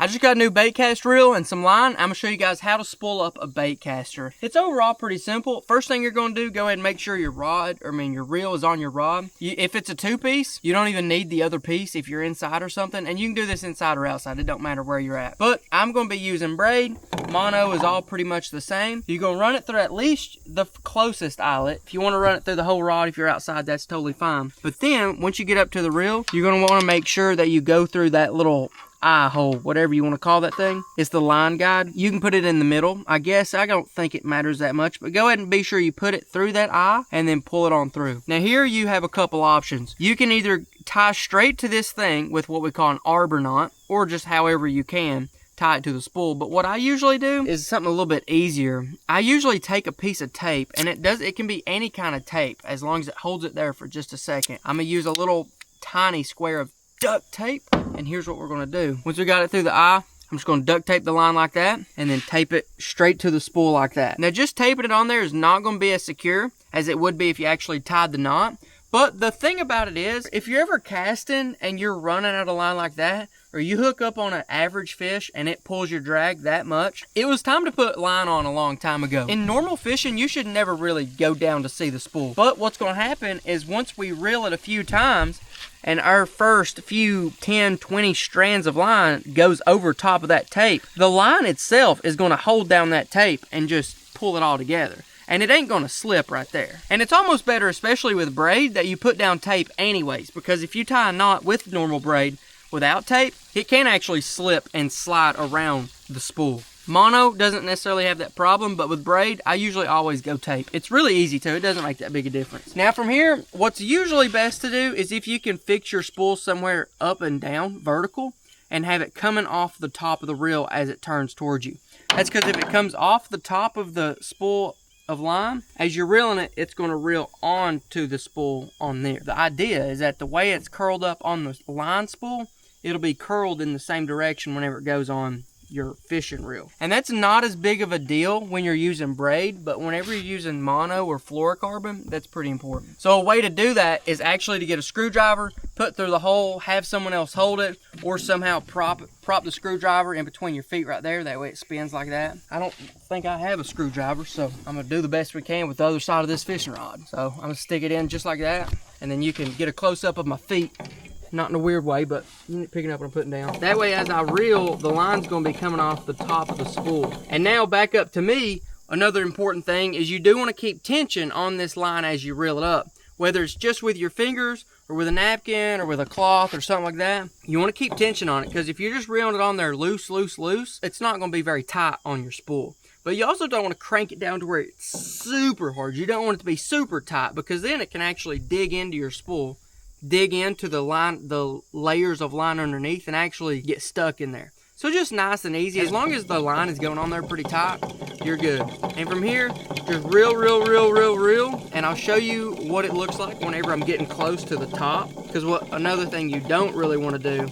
I just got a new Baitcast reel and some line. I'm going to show you guys how to spool up a Baitcaster. It's overall pretty simple. First thing you're going to do, go ahead and make sure your reel is on your rod. If it's a two-piece, you don't even need the other piece if you're inside or something. And you can do this inside or outside. It don't matter where you're at. But I'm going to be using braid. Mono is all pretty much the same. You're going to run it through at least the closest eyelet. If you want to run it through the whole rod, if you're outside, that's totally fine. But then, once you get up to the reel, you're going to want to make sure that you go through that little eye hole, whatever you want to call that thing. It's the line guide. You can put it in the middle. I guess I don't think it matters that much, but go ahead and be sure you put it through that eye and then pull it on through. Now here you have a couple options. You can either tie straight to this thing with what we call an arbor knot, or just however you can tie it to the spool. But what I usually do is something a little bit easier. I usually take a piece of tape, and it can be any kind of tape as long as it holds it there for just a second. I'm gonna use a little tiny square of duct tape, and here's what we're going to do. Once we got it through the eye, I'm just going to duct tape the line like that, and then tape it straight to the spool like that. Now just taping it on there is not going to be as secure as it would be if you actually tied the knot. But the thing about it is, if you're ever casting and you're running out of line like that, or you hook up on an average fish and it pulls your drag that much, it was time to put line on a long time ago. In normal fishing, you should never really go down to see the spool. But what's going to happen is once we reel it a few times, and our first few 10, 20 strands of line goes over top of that tape, the line itself is going to hold down that tape and just pull it all together. And it ain't going to slip right there. And it's almost better, especially with braid, that you put down tape anyways, because if you tie a knot with normal braid without tape, it can actually slip and slide around the spool. Mono doesn't necessarily have that problem, but with braid, I usually always go tape. It's really easy too. It doesn't make that big a difference. Now from here, what's usually best to do is if you can fix your spool somewhere up and down, vertical, and have it coming off the top of the reel as it turns towards you. That's because if it comes off the top of the spool of line, as you're reeling it, it's going to reel onto the spool on there. The idea is that the way it's curled up on the line spool, it'll be curled in the same direction whenever it goes on your fishing reel. And that's not as big of a deal when you're using braid, but whenever you're using mono or fluorocarbon, that's pretty important. So a way to do that is actually to get a screwdriver, put through the hole, have someone else hold it, or somehow prop the screwdriver in between your feet right there. That way it spins like that. I don't think I have a screwdriver, so I'm gonna do the best we can with the other side of this fishing rod. So I'm gonna stick it in just like that, and then you can get a close-up of my feet. Not in a weird way, but picking up what I'm putting down. That way, as I reel, the line's going to be coming off the top of the spool. And now, back up to me, another important thing is you do want to keep tension on this line as you reel it up. Whether it's just with your fingers, or with a napkin, or with a cloth, or something like that. You want to keep tension on it, because if you're just reeling it on there loose, it's not going to be very tight on your spool. But you also don't want to crank it down to where it's super hard. You don't want it to be super tight, because then it can actually dig into your spool, dig into the line, the layers of line underneath, and actually get stuck in there. So just nice and easy. As long as the line is going on there pretty tight, you're good. And from here, just reel, and I'll show you what it looks like whenever I'm getting close to the top. Because another thing you don't really want to do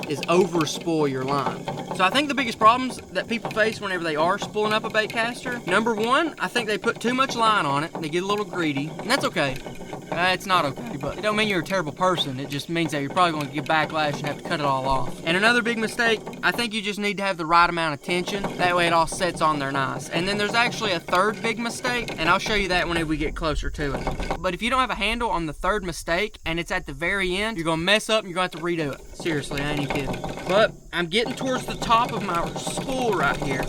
is overspool your line. So I think the biggest problems that people face whenever they are spooling up a baitcaster, number one, I think they put too much line on it. They get a little greedy, and that's okay. It's not okay, but it don't mean you're a terrible person. It just means that you're probably going to get backlash and have to cut it all off. And another big mistake, I think you just need to have the right amount of tension. That way it all sets on there nice. And then there's actually a third big mistake, and I'll show you that whenever we get closer to it. But if you don't have a handle on the third mistake, and it's at the very end, you're going to mess up and you're going to have to redo it. Seriously, I ain't even kidding. But I'm getting towards the top of my spool right here.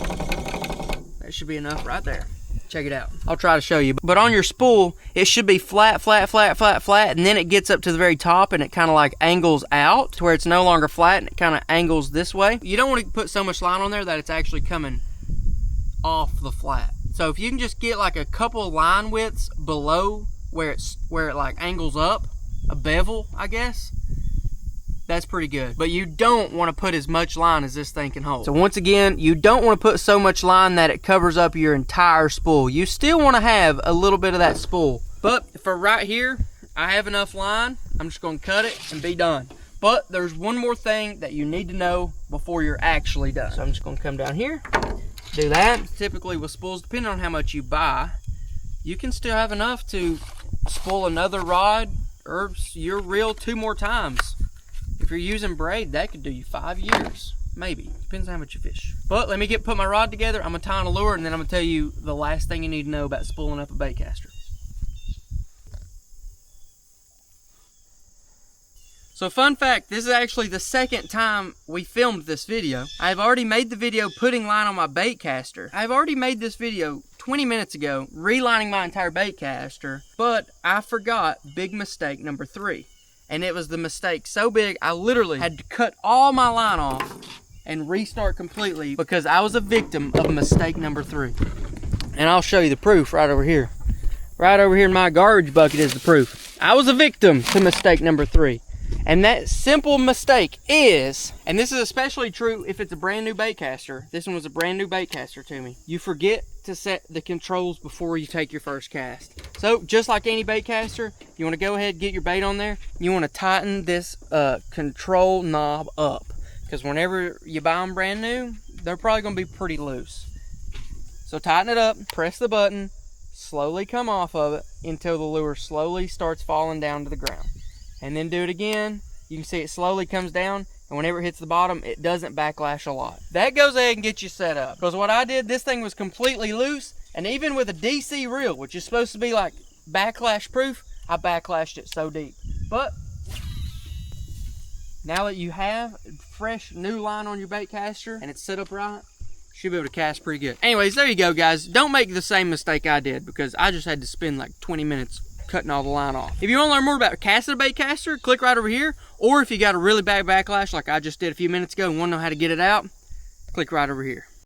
That should be enough right there. Check it out. I'll try to show you. But on your spool, it should be flat, and then it gets up to the very top and it kind of like angles out to where it's no longer flat and it kind of angles this way. You don't want to put so much line on there that it's actually coming off the flat. So if you can just get like a couple line widths below where it like angles up, a bevel, I guess, that's pretty good. But you don't want to put as much line as this thing can hold. So once again, you don't want to put so much line that it covers up your entire spool. You still want to have a little bit of that spool. But for right here, I have enough line. I'm just going to cut it and be done. But there's one more thing that you need to know before you're actually done. So I'm just going to come down here, do that. Typically with spools, depending on how much you buy, you can still have enough to spool another rod or your reel 2 more times. If you're using braid, that could do you 5 years. Maybe. Depends on how much you fish. But let me put my rod together. I'm going to tie on a lure, and then I'm going to tell you the last thing you need to know about spooling up a baitcaster. So fun fact, this is actually the second time we filmed this video. I've already made the video putting line on my baitcaster. I've already made this video 20 minutes ago, relining my entire baitcaster, but I forgot big mistake number 3. And it was the mistake so big, I literally had to cut all my line off and restart completely because I was a victim of mistake number 3. And I'll show you the proof right over here. Right over here in my garbage bucket is the proof. I was a victim to mistake number 3. And that simple mistake is, and this is especially true if it's a brand new baitcaster. This one was a brand new baitcaster to me. You forget to set the controls before you take your first cast. So just like any baitcaster, you want to go ahead and get your bait on there. You want to tighten this control knob up, because whenever you buy them brand new, they're probably going to be pretty loose. So tighten it up, press the button, slowly come off of it until the lure slowly starts falling down to the ground. And then do it again. You can see it slowly comes down, and whenever it hits the bottom, it doesn't backlash a lot. That goes ahead and gets you set up. Because what I did, this thing was completely loose, and even with a DC reel, which is supposed to be like backlash proof, I backlashed it so deep. But now that you have fresh new line on your baitcaster and it's set up right, you should be able to cast pretty good. Anyways, there you go, guys. Don't make the same mistake I did, because I just had to spend like 20 minutes cutting all the line off. If you want to learn more about casting a baitcaster, click right over here. Or if you got a really bad backlash like I just did a few minutes ago and want to know how to get it out, click right over here.